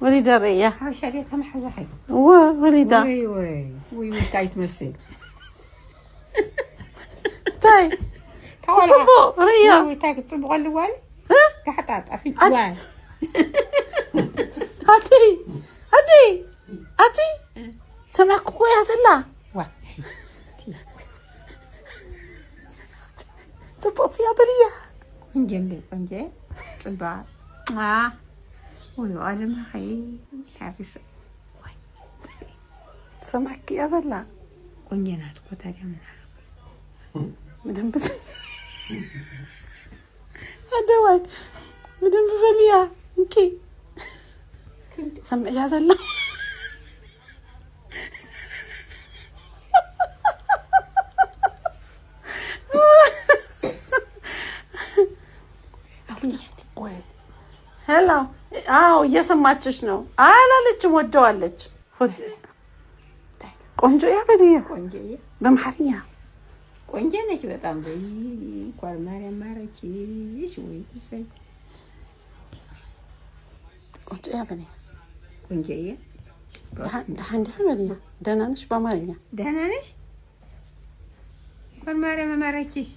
وليدة ريا حاش عليها محزة حي وليدة وي تايت مسي تاي صبو ريا وي تايت صبو الوال كحطات في وال هاتي سمعك كويس لا وا صبوت يا بريا جنبي قنجة صبا والوال ما حي تعرفي سمعك يا لا قنجة ناتكو تاجا مدام بس هذا واي مدام بفليا انكي سمع يا لا هلا እየሰማችሽ ነው አላለችም ወደዋለች ቆንጆ ያበሪያ በመሐርኛ ቆንጆ ነች በጣም እንኳን ማርያም ማረችሽ ወይ ሰይ ቆንጆ ያበሪያ ቆንጆዬ ደህና ነሽ በአማርኛ ደህና ነሽ እንኳን ማርያም ማረችሽ